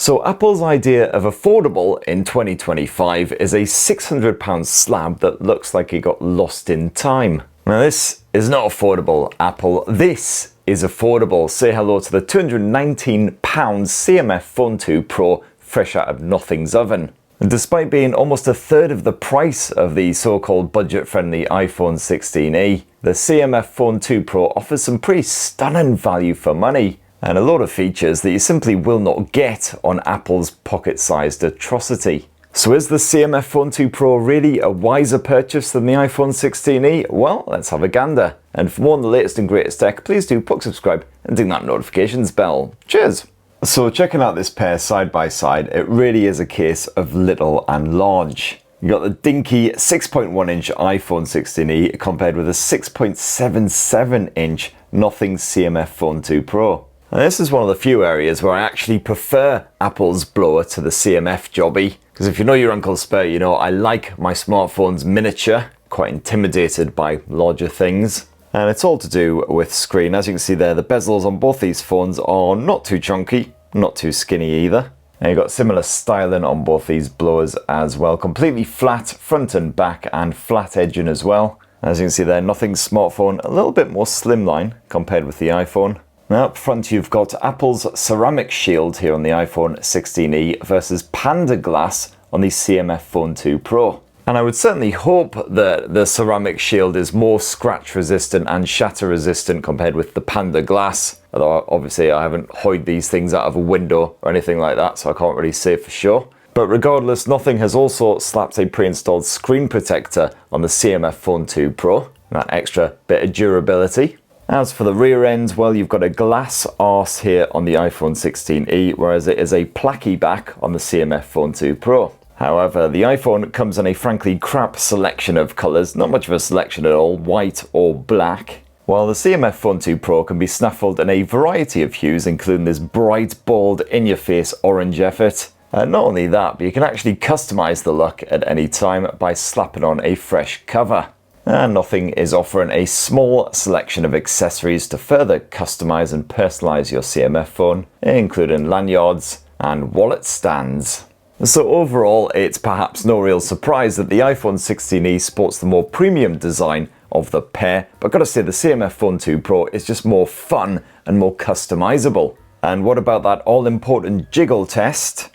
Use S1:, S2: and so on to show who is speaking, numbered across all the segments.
S1: So Apple's idea of affordable in 2025 is a £600 slab that looks like it got lost in time. Now this is not affordable, Apple. This is affordable. Say hello to the £219 CMF Phone 2 Pro fresh out of Nothing's oven. And despite being almost a third of the price of the so-called budget-friendly iPhone 16e, the CMF Phone 2 Pro offers some pretty stunning value for money and a lot of features that you simply will not get on Apple's pocket-sized atrocity. So is the CMF Phone 2 Pro really a wiser purchase than the iPhone 16e? Well, let's have a gander. And for more on the latest and greatest tech, please do subscribe and ding that notifications bell. Cheers! So checking out this pair side by side, it really is a case of little and large. You got the dinky 6.1-inch iPhone 16e compared with a 6.77-inch Nothing CMF Phone 2 Pro. And this is one of the few areas where I actually prefer Apple's blower to the CMF jobby. Because if you know your Uncle Spur, you know I like my smartphones miniature, quite intimidated by larger things. And it's all to do with screen. As you can see there, the bezels on both these phones are not too chunky, not too skinny either. And you've got similar styling on both these blowers as well. Completely flat front and back and flat edging as well. As you can see there, Nothing's smartphone a little bit more slimline compared with the iPhone. Now up front you've got Apple's ceramic shield here on the iPhone 16e versus Panda glass on the CMF Phone 2 Pro. And I would certainly hope that the ceramic shield is more scratch resistant and shatter resistant compared with the Panda glass. Although obviously I haven't hoid these things out of a window or anything like that, so I can't really say for sure. But regardless, Nothing has also slapped a pre-installed screen protector on the CMF Phone 2 Pro. That extra bit of durability. As for the rear end, well, you've got a glass arse here on the iPhone 16e, whereas it is a placky back on the CMF Phone 2 Pro. However, the iPhone comes in a frankly crap selection of colours, not much of a selection at all, white or black. While the CMF Phone 2 Pro can be snaffled in a variety of hues, including this bright, bold, in-your-face orange effort. Not only that, but you can actually customise the look at any time by slapping on a fresh cover. And Nothing is offering a small selection of accessories to further customise and personalise your CMF phone, including lanyards and wallet stands. So overall, it's perhaps no real surprise that the iPhone 16e sports the more premium design of the pair, but I've got to say the CMF Phone 2 Pro is just more fun and more customizable. And what about that all-important jiggle test?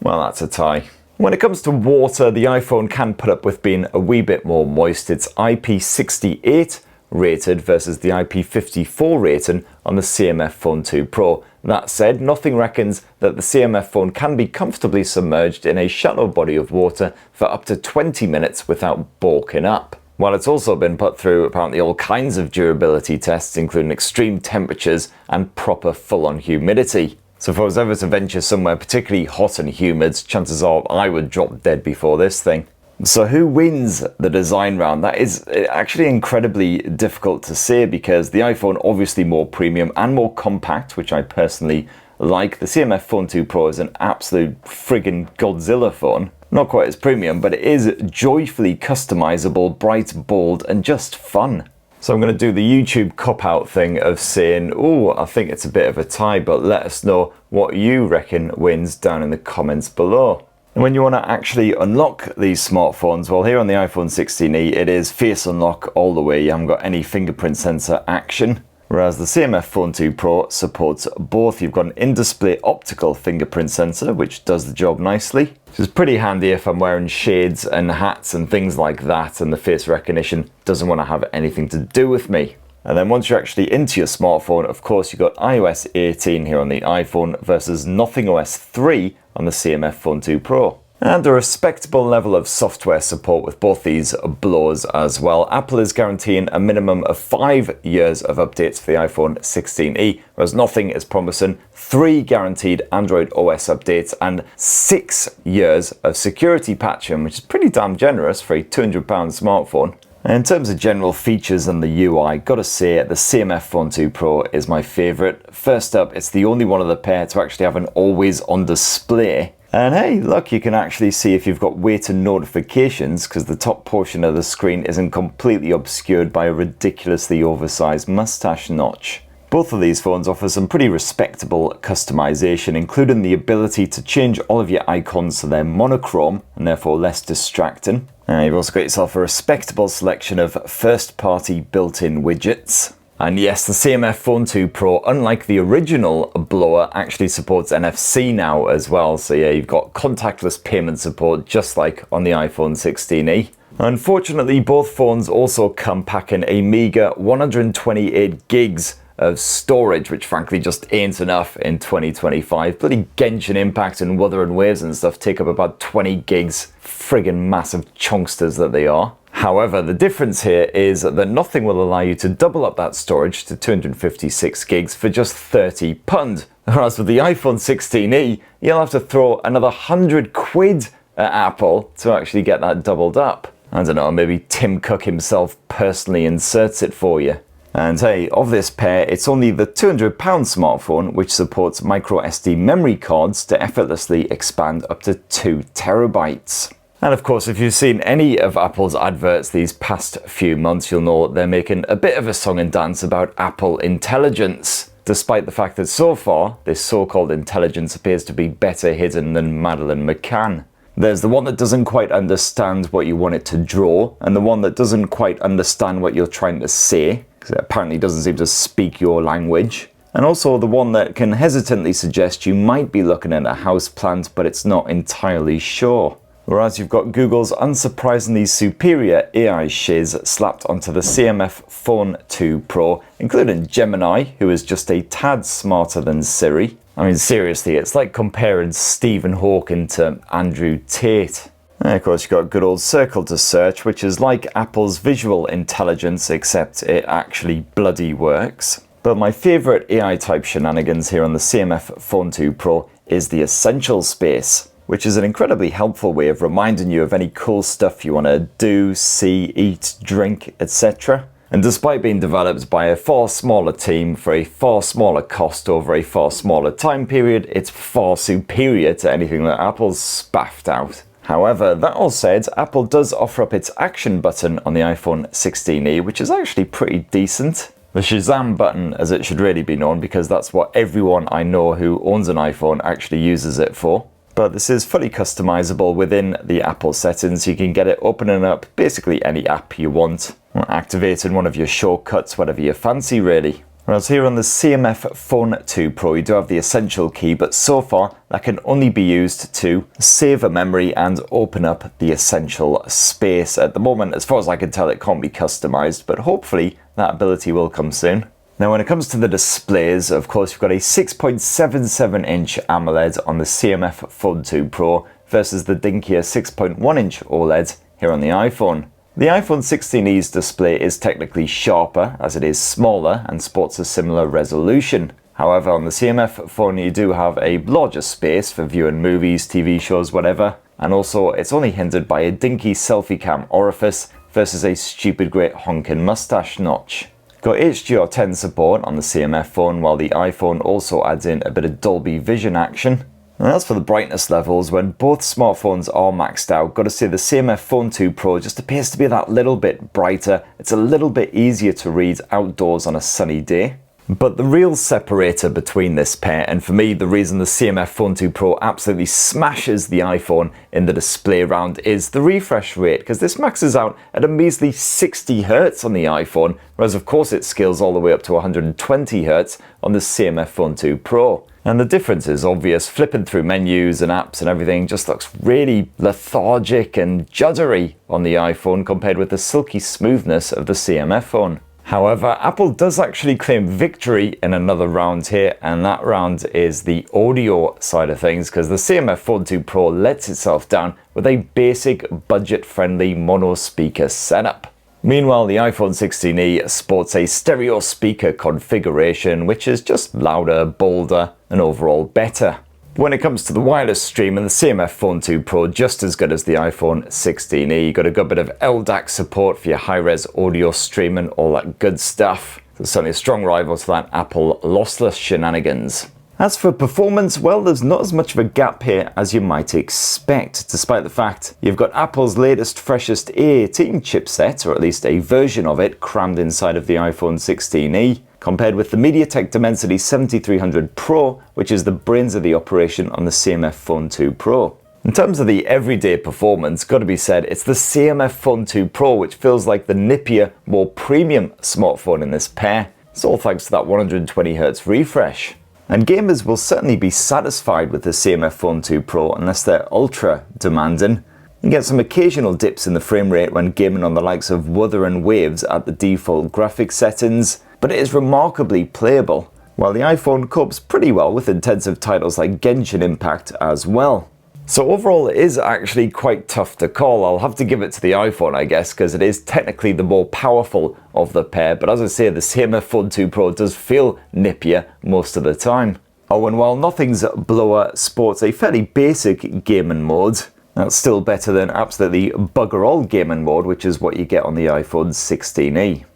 S1: Well, that's a tie. When it comes to water, the iPhone can put up with being a wee bit more moist. It's IP68 rated versus the IP54 rating on the CMF Phone 2 Pro. That said, Nothing reckons that the CMF phone can be comfortably submerged in a shallow body of water for up to 20 minutes without bulking up. While it's also been put through apparently all kinds of durability tests, including extreme temperatures and proper full-on humidity. So if I was ever to venture somewhere particularly hot and humid, chances are I would drop dead before this thing. So who wins the design round? That is actually incredibly difficult to say because the iPhone obviously more premium and more compact, which I personally like. The CMF Phone 2 Pro is an absolute friggin' Godzilla phone. Not quite as premium, but it is joyfully customizable, bright, bold, and just fun. So I'm going to do the YouTube cop-out thing of saying, oh, I think it's a bit of a tie, but let us know what you reckon wins down in the comments below. And when you want to actually unlock these smartphones, well, here on the iPhone 16e, it is face unlock all the way. You haven't got any fingerprint sensor action. Whereas the CMF Phone 2 Pro supports both. You've got an in-display optical fingerprint sensor, which does the job nicely. Which is pretty handy if I'm wearing shades and hats and things like that, and the face recognition doesn't want to have anything to do with me. And then once you're actually into your smartphone, of course, you've got iOS 18 here on the iPhone versus Nothing OS 3 on the CMF Phone 2 Pro. And a respectable level of software support with both these blowers as well. Apple is guaranteeing a minimum of 5 years of updates for the iPhone 16e, whereas Nothing is promising 3 guaranteed Android OS updates and 6 years of security patching, which is pretty damn generous for a £200 smartphone. In terms of general features and the UI, gotta say the CMF Phone 2 Pro is my favourite. First up, it's the only one of the pair to actually have an always on display. And hey, look, you can actually see if you've got weight and notifications because the top portion of the screen isn't completely obscured by a ridiculously oversized mustache notch. Both of these phones offer some pretty respectable customization, including the ability to change all of your icons so they're monochrome and therefore less distracting. You've also got yourself a respectable selection of first-party built-in widgets. And yes, the CMF Phone 2 Pro, unlike the original blower, actually supports NFC now as well. So yeah, you've got contactless payment support just like on the iPhone 16e. Unfortunately, both phones also come packing a meager 128 gigs of storage, which frankly just ain't enough in 2025. Bloody Genshin Impact and Wuthering Waves and stuff take up about 20 gigs. Friggin' massive chunksters that they are. However, the difference here is that Nothing will allow you to double up that storage to 256 gigs for just £30. Whereas with the iPhone 16e, you'll have to throw another 100 quid at Apple to actually get that doubled up. I don't know, maybe Tim Cook himself personally inserts it for you. And hey, of this pair, it's only the £200 smartphone which supports micro SD memory cards to effortlessly expand up to 2 terabytes. And of course, if you've seen any of Apple's adverts these past few months, you'll know they're making a bit of a song and dance about Apple intelligence, despite the fact that so far, this so-called intelligence appears to be better hidden than Madeleine McCann. There's the one that doesn't quite understand what you want it to draw, and the one that doesn't quite understand what you're trying to say, because it apparently doesn't seem to speak your language. And also the one that can hesitantly suggest you might be looking at a houseplant, but it's not entirely sure. Whereas you've got Google's unsurprisingly superior AI shiz slapped onto the CMF Phone 2 Pro, including Gemini, who is just a tad smarter than Siri. I mean, seriously, it's like comparing Stephen Hawking to Andrew Tate. And of course, you've got good old Circle to Search, which is like Apple's visual intelligence, except it actually bloody works. But my favourite AI-type shenanigans here on the CMF Phone 2 Pro is the Essential space, which is an incredibly helpful way of reminding you of any cool stuff you want to do, see, eat, drink, etc. And despite being developed by a far smaller team for a far smaller cost over a far smaller time period, it's far superior to anything that Apple's spaffed out. However, that all said, Apple does offer up its action button on the iPhone 16e, which is actually pretty decent. The Shazam button, as it should really be known, because that's what everyone I know who owns an iPhone actually uses it for. But this is fully customizable within the Apple settings. You can get it opening up basically any app you want, or activating one of your shortcuts, whatever you fancy really. Whereas here on the CMF Phone 2 Pro, you do have the Essential key, but so far that can only be used to save a memory and open up the Essential space. At the moment, as far as I can tell, it can't be customized, but hopefully that ability will come soon. Now, when it comes to the displays, of course, you've got a 6.77-inch AMOLED on the CMF Phone 2 Pro versus the dinkier 6.1-inch OLED here on the iPhone. The iPhone 16e's display is technically sharper, as it is smaller and sports a similar resolution. However, on the CMF phone you do have a larger space for viewing movies, TV shows, whatever, and also it's only hindered by a dinky selfie cam orifice versus a stupid great honking mustache notch. Got HDR10 support on the CMF phone, while the iPhone also adds in a bit of Dolby Vision action. And as for the brightness levels, when both smartphones are maxed out, got to say the CMF Phone 2 Pro just appears to be that little bit brighter. It's a little bit easier to read outdoors on a sunny day. But the real separator between this pair, and for me the reason the CMF Phone 2 Pro absolutely smashes the iPhone in the display round, is the refresh rate, because this maxes out at a measly 60 Hz on the iPhone, whereas of course it scales all the way up to 120 Hz on the CMF Phone 2 Pro. And the difference is obvious. Flipping through menus and apps and everything just looks really lethargic and juddery on the iPhone compared with the silky smoothness of the CMF phone. However, Apple does actually claim victory in another round here, and that round is the audio side of things, because the CMF Phone 2 Pro lets itself down with a basic budget-friendly mono speaker setup. Meanwhile, the iPhone 16e sports a stereo speaker configuration, which is just louder, bolder, and overall better. When it comes to the wireless stream, and the CMF Phone 2 Pro just as good as the iPhone 16e. You got a good bit of LDAC support for your high-res audio streaming, all that good stuff. There's certainly a strong rival to that Apple lossless shenanigans. As for performance, well, there's not as much of a gap here as you might expect, despite the fact you've got Apple's latest, freshest A18 chipset, or at least a version of it, crammed inside of the iPhone 16e. compared with the MediaTek Dimensity 7300 Pro, which is the brains of the operation on the CMF Phone 2 Pro. In terms of the everyday performance, gotta be said, it's the CMF Phone 2 Pro which feels like the nippier, more premium smartphone in this pair. It's all thanks to that 120Hz refresh. And gamers will certainly be satisfied with the CMF Phone 2 Pro unless they're ultra demanding. You get some occasional dips in the frame rate when gaming on the likes of Wuthering Waves at the default graphics settings, but it is remarkably playable, while the iPhone copes pretty well with intensive titles like Genshin Impact as well. So overall it is actually quite tough to call. I'll have to give it to the iPhone, I guess, because it is technically the more powerful of the pair, but as I say, the CMF Phone 2 Pro does feel nippier most of the time. Oh, and while Nothing's blower sports a fairly basic gaming mode, that's still better than absolutely bugger all gaming mode, which is what you get on the iPhone 16e.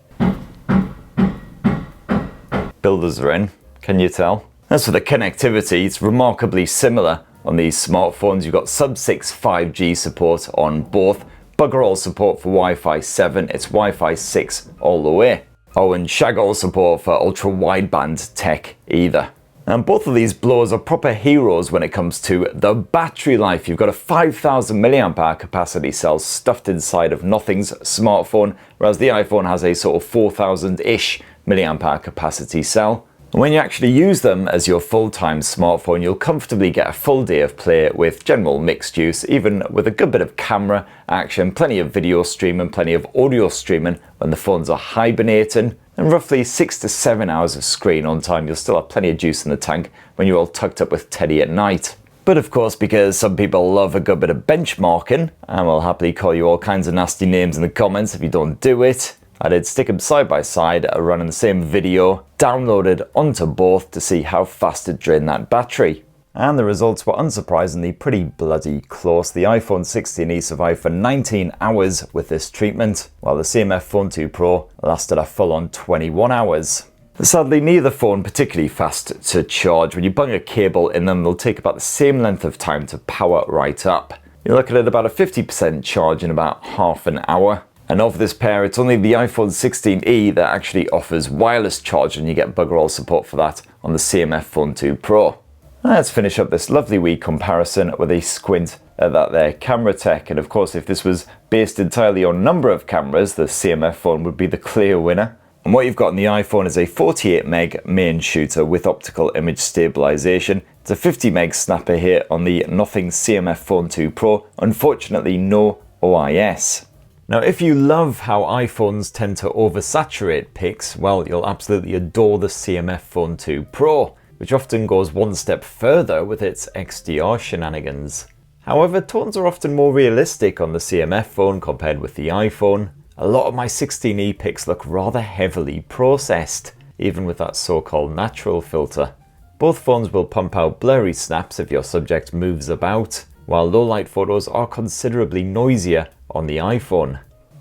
S1: Builders are in, can you tell? As for the connectivity, it's remarkably similar. On these smartphones, you've got sub-6 5G support on both, bugger all support for Wi-Fi 7, it's Wi-Fi 6 all the way. Oh, and shag all support for ultra-wideband tech either. And both of these blowers are proper heroes when it comes to the battery life. You've got a 5000 mAh capacity cell stuffed inside of Nothing's smartphone, whereas the iPhone has a sort of 4000-ish mAh capacity cell. And when you actually use them as your full-time smartphone, you'll comfortably get a full day of play with general mixed use, even with a good bit of camera action, plenty of video streaming, plenty of audio streaming when the phones are hibernating, and roughly 6 to 7 hours of screen on time. You'll still have plenty of juice in the tank when you're all tucked up with Teddy at night. But of course, because some people love a good bit of benchmarking, and will happily call you all kinds of nasty names in the comments if you don't do it, I did stick them side by side, running the same video, downloaded onto both to see how fast it drained that battery. And the results were unsurprisingly pretty bloody close. The iPhone 16e survived for 19 hours with this treatment, while the CMF Phone 2 Pro lasted a full-on 21 hours. Sadly, neither phone particularly fast to charge. When you bung a cable in them, they'll take about the same length of time to power right up. You're looking at about a 50% charge in about half an hour. And of this pair, it's only the iPhone 16e that actually offers wireless charge, and you get bugger all support for that on the CMF Phone 2 Pro. Let's finish up this lovely wee comparison with a squint at that there camera tech. And of course, if this was based entirely on number of cameras, the CMF phone would be the clear winner. And what you've got on the iPhone is a 48 meg main shooter with optical image stabilization. It's a 50 meg snapper here on the Nothing CMF Phone 2 Pro. Unfortunately, no OIS. Now, if you love how iPhones tend to oversaturate pics, well, you'll absolutely adore the CMF Phone 2 Pro, which often goes one step further with its XDR shenanigans. However, tones are often more realistic on the CMF phone compared with the iPhone. A lot of my 16e pics look rather heavily processed, even with that so-called natural filter. Both phones will pump out blurry snaps if your subject moves about, while low-light photos are considerably noisier on the iPhone.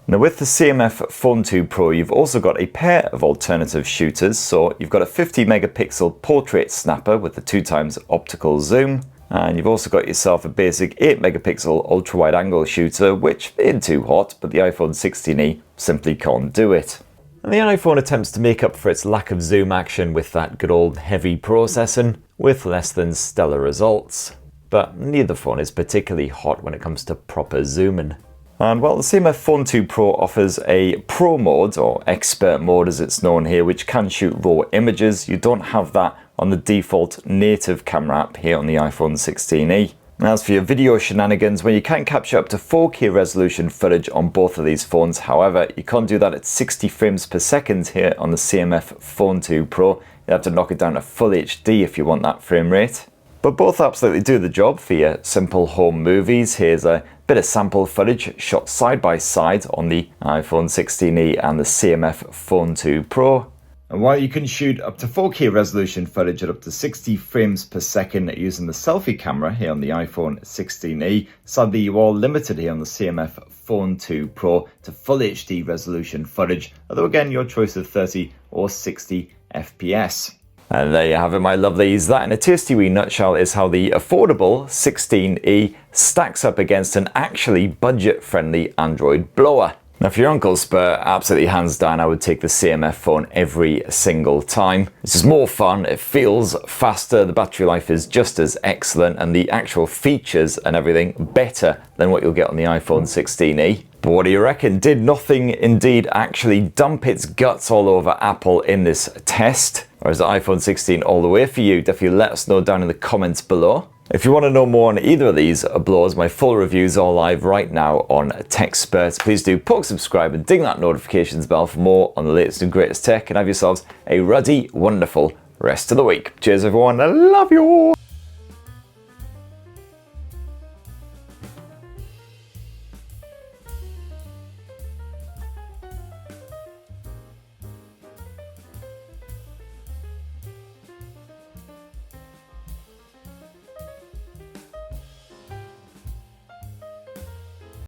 S1: Now, with the CMF Phone 2 Pro, you've also got a pair of alternative shooters. So you've got a 50 megapixel portrait snapper with the 2x optical zoom, and you've also got yourself a basic 8 megapixel ultra wide angle shooter, which ain't too hot, but the iPhone 16e simply can't do it. And the iPhone attempts to make up for its lack of zoom action with that good old heavy processing, with less than stellar results. But neither phone is particularly hot when it comes to proper zooming. And well, the CMF Phone 2 Pro offers a Pro mode, or Expert mode as it's known here, which can shoot raw images. You don't have that on the default native camera app here on the iPhone 16e. And as for your video shenanigans, well, you can capture up to 4K resolution footage on both of these phones. However, you can't do that at 60 frames per second here on the CMF Phone 2 Pro. You have to knock it down to full HD if you want that frame rate. But both absolutely do the job for your simple home movies. Here's a bit of sample footage shot side by side on the iPhone 16e and the CMF Phone 2 Pro. And while you can shoot up to 4K resolution footage at up to 60 frames per second using the selfie camera here on the iPhone 16e, sadly you are limited here on the CMF Phone 2 Pro to full HD resolution footage, although again your choice of 30 or 60 FPS. And there you have it, my lovelies. That in a tasty wee nutshell is how the affordable 16e stacks up against an actually budget-friendly Android blower. Now for your uncle's spur, absolutely hands down, I would take the CMF phone every single time. This is more fun, it feels faster, the battery life is just as excellent, and the actual features and everything better than what you'll get on the iPhone 16e. But what do you reckon? Did Nothing indeed actually dump its guts all over Apple in this test? Or is the iPhone 16 all the way for you? Definitely let us know down in the comments below. If you want to know more on either of these blows, my full reviews are live right now on TechSperts. Please do poke subscribe and ding that notifications bell for more on the latest and greatest tech, and have yourselves a ruddy, wonderful rest of the week. Cheers everyone, I love you all.